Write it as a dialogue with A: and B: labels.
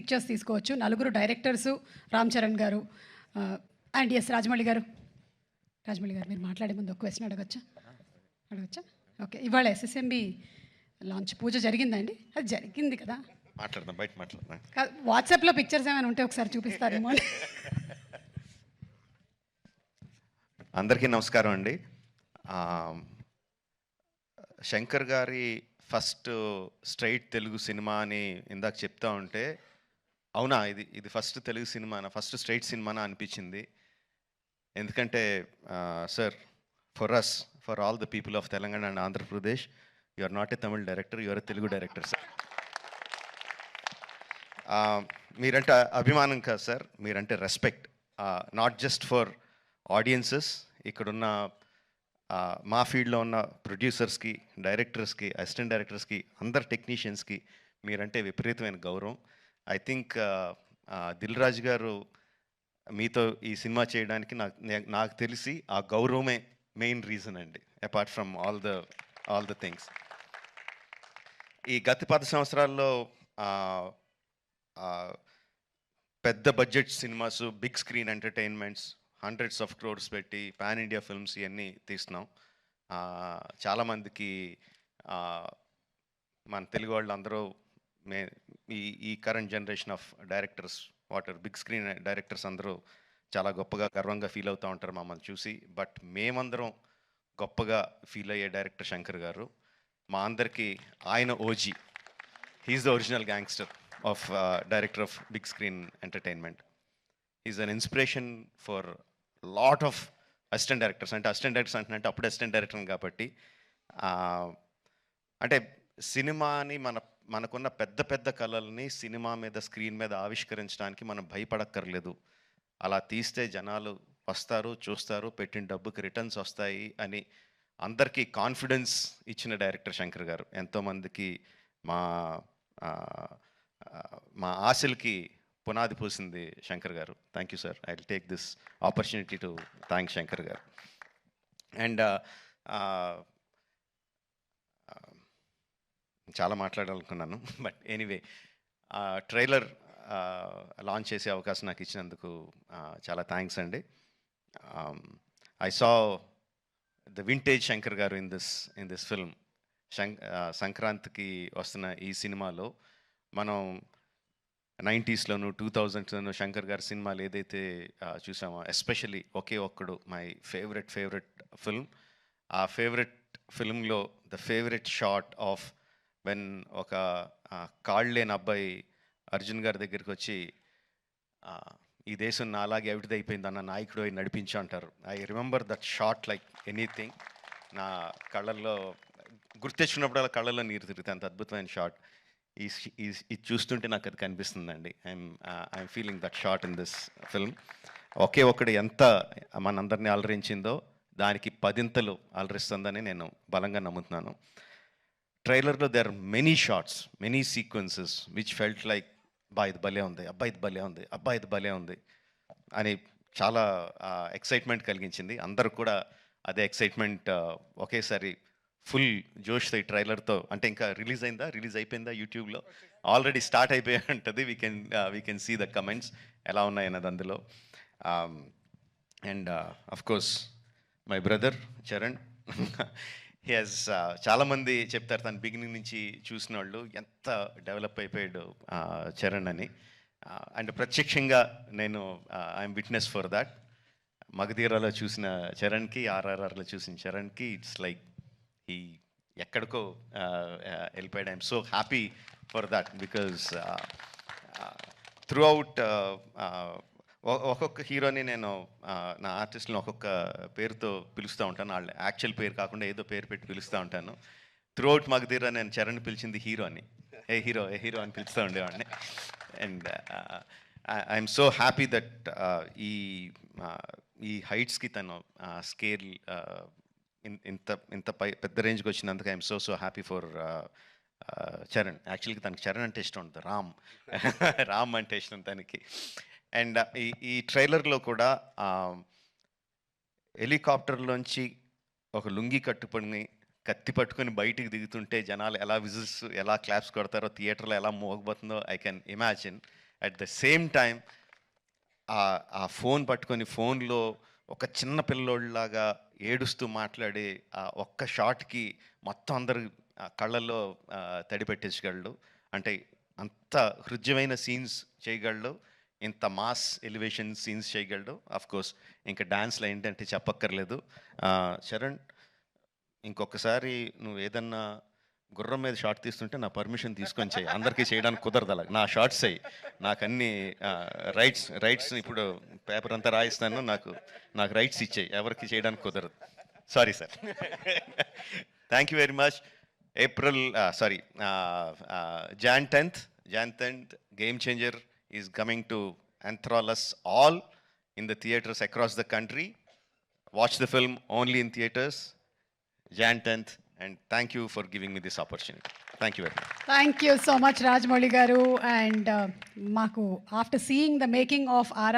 A: Pictures తీసుకోవచ్చు. నలుగురు directors Ram Charan గారు అండ్ ఎస్ రాజమౌళి గారు. రాజమౌళి గారు మీరు మాట్లాడే ముందు ఒక క్వశ్చన్ అడగచ్చా? ఓకే, ఇవాళ ఎస్ఎస్ఎంబి లాంచ్ పూజ జరిగిందండి? అది జరిగింది కదా,
B: మాట్లాడదాం, బయట మాట్లాడదాం.
A: వాట్సాప్లో పిక్చర్స్ ఏమైనా ఉంటే ఒకసారి చూపిస్తారేమో అని.
B: అందరికీ నమస్కారం అండి. శంకర్ గారి ఫస్ట్ స్ట్రైట్ తెలుగు సినిమా అని ఇందాక చెప్తా ఉంటే, అవునా ఇది ఫస్ట్ తెలుగు సినిమానా, ఫస్ట్ స్ట్రైట్ సినిమానా అనిపించింది. ఎందుకంటే sir, for all the people of Telangana and Andhra Pradesh, you are not a Tamil director, you are a Telugu director sir. మీరంటే అభిమానం కాదు సార్, మీరంటే respect. Not just for audiences, ఇక్కడున్న మా ఫీల్డ్లో ఉన్న ప్రొడ్యూసర్స్కి, డైరెక్టర్స్కి, అసిస్టెంట్ డైరెక్టర్స్కి, అందరు టెక్నీషియన్స్కి మీరంటే విపరీతమైన గౌరవం. ఐ థింక్ దిల్ రాజు గారు మీతో ఈ సినిమా చేయడానికి నాకు తెలిసి ఆ గౌరవమే మెయిన్ రీజన్ అండి, apart from all the things. ఈ గత 10 సంవత్సరాల్లో పెద్ద budget cinemas, big screen entertainments, hundreds of crores పెట్టి పాన్ ఇండియా ఫిల్మ్స్ ఇవన్నీ తీస్తున్నాం. చాలామందికి మన తెలుగు వాళ్ళు అందరూ ఈ current generation of directors, big screen directors అందరూ చాలా గొప్పగా గర్వంగా ఫీల్ అవుతూ ఉంటారు మమ్మల్ని చూసి. బట్ మేమందరం గొప్పగా ఫీల్ అయ్యే డైరెక్టర్ శంకర్ గారు. మా అందరికీ ఆయన OG. He's the original gangster of director of big screen entertainment. Is an inspiration for lot of assistant directors. అంటే అసిస్టెంట్ డైరెక్టర్స్ అంటే అప్పుడు అసిస్టెంట్ డైరెక్టర్ కాబట్టి, అంటే సినిమాని మనకున్న పెద్ద పెద్ద కళల్ని సినిమా మీద, స్క్రీన్ మీద ఆవిష్కరించడానికి మనం భయపడక్కర్లేదు. అలా తీస్తే జనాలు వస్తారు, చూస్తారు, పెట్టిన డబ్బుకి రిటర్న్స్ వస్తాయి అని అందరికీ కాన్ఫిడెన్స్ ఇచ్చిన డైరెక్టర్ శంకర్ గారు. ఎంతోమందికి మా ఆశలకి పునాది పూసింది శంకర్ గారు. Thank you sir. I will take this opportunity to thank Shankar గారు. అండ్ చాలా మాట్లాడాలనుకున్నాను, బట్ ఎనీవే, ట్రైలర్ లాంచ్ చేసే అవకాశం నాకు ఇచ్చినందుకు చాలా థ్యాంక్స్ అండి. I saw the vintage Shankar గారు ఇన్ దిస్ ఫిల్మ్. సంక్రాంతికి వస్తున్న ఈ సినిమాలో మనం 90స్లోను 2000స్లోను శంకర్ గారి సినిమాలు ఏదైతే చూసామో, especially Oke Okkadu my favourite film. ఆ ఫేవరెట్ ఫిల్మ్లో the favourite shot of when ఒక కాళ్ళు లేని అబ్బాయి అర్జున్ గారి దగ్గరికి వచ్చి, ఈ దేశం నా అలాగే అవిటిదైపోయింది అన్న నాయకుడు అయి నడిపించు అంటారు. I remember that shot like anything. నా కళ్ళల్లో గుర్తెచ్చినప్పుడు అలా కళ్ళల్లో నీరు తిరుగుతాయి, అంత అద్భుతమైన షాట్. ఇది చూస్తుంటే నాకు అది కనిపిస్తుందండి. I'm feeling that shot in this film. Oke Okkadu ఎంత మనందరినీ అలరించిందో దానికి 10 అలరిస్తుందని నేను బలంగా నమ్ముతున్నాను. ట్రైలర్లో there are many shots, many sequences which felt like ఇది భలే ఉంది, ఇది భలే ఉంది అని చాలా ఎక్సైట్మెంట్ కలిగించింది. అందరూ కూడా అదే ఎక్సైట్మెంట్ ఒకేసారి ఫుల్ జోష్తో ఈ ట్రైలర్తో. అంటే ఇంకా రిలీజ్ అయిపోయిందా యూట్యూబ్లో? ఆల్రెడీ స్టార్ట్ అయిపోయి ఉంటుంది. We can see the comments ఎలా ఉన్నాయన్నది అందులో. And of course my brother Charan. He has, చాలామంది చెప్తారు తను బిగినింగ్ నుంచి చూసిన వాళ్ళు ఎంత డెవలప్ అయిపోయాడు చరణ్ అని. అండ్ ప్రత్యక్షంగా నేను ఐఎమ్ విట్నెస్ ఫర్ దాట్. మగధీరాలో చూసిన చరణ్కి, ఆర్ఆర్ఆర్లో చూసిన చరణ్కి ఇట్స్ లైక్ ఈ ఎక్కడికో వెళ్ళిపోయాడు. I'm so happy for that because through out ఒక్కొక్క హీరోని నేను నా ఆర్టిస్ట్ని ఒక్కొక్క పేరుతో పిలుస్తూ ఉంటాను. వాళ్ళ యాక్చువల్ పేరు కాకుండా ఏదో పేరు పెట్టి పిలుస్తూ ఉంటాను. త్రూ అవుట్ మగధీరా నేను చరణ్ పిలిచింది హీరో అని, ఏ హీరో అని పిలుస్తూ ఉండేవాడిని. And I'm so happy that ఈ హైట్స్కి తను స్కేల్ ఇంత పెద్ద రేంజ్కి వచ్చినందుకు I'm so happy for Charan. యాక్చువల్గా తనకి చరణ్ అంటే ఇష్టం ఉంటుంది, రామ్ అంటే ఇష్టం తనకి. అండ్ ఈ ట్రైలర్లో కూడా హెలికాప్టర్లోంచి ఒక లుంగి కట్టుకొని కత్తి పట్టుకొని బయటికి దిగుతుంటే జనాలు ఎలా విజిల్స్, ఎలా క్లాప్స్ కొడతారో, థియేటర్లో ఎలా మోగబోతుందో I can imagine. At the same time ఆ ఫోన్ పట్టుకొని ఫోన్లో ఒక చిన్న పిల్లోళ్ళలాగా ఏడుస్తూ మాట్లాడే ఆ ఒక్క షాట్కి మొత్తం అందరు కళ్ళల్లో తడి పెట్టేసగలడు. అంటే అంత హృద్యమైన సీన్స్ చేయగలడు, ఇంత మాస్ ఎలివేషన్ సీన్స్ చేయగలడు. ఆఫ్ కోర్స్ ఇంకా డాన్స్లో ఏంటంటే చెప్పక్కర్లేదు. చరణ్, ఇంకొకసారి నువ్వు ఏదన్నా గుర్రం మీద షార్ట్ తీస్తుంటే నా పర్మిషన్ తీసుకొని చేయి. అందరికీ చేయడానికి కుదరదు అలా. నా షార్ట్స్ అయ్యి నాకు అన్ని రైట్స్ ఇప్పుడు పేపర్ అంతా రాయిస్తాను. నాకు రైట్స్ ఇచ్చేయి, ఎవరికి చేయడానికి కుదరదు. Sorry sir. Thank you very much. Jan 10th, Game Changer is coming to enthrall us all in the theaters across the country. Watch the film only in theaters, Jan 10th, and thank you for giving me this opportunity. Thank you very much.
A: Thank you so much Rajamouli గారు. And మాకు after seeing the making of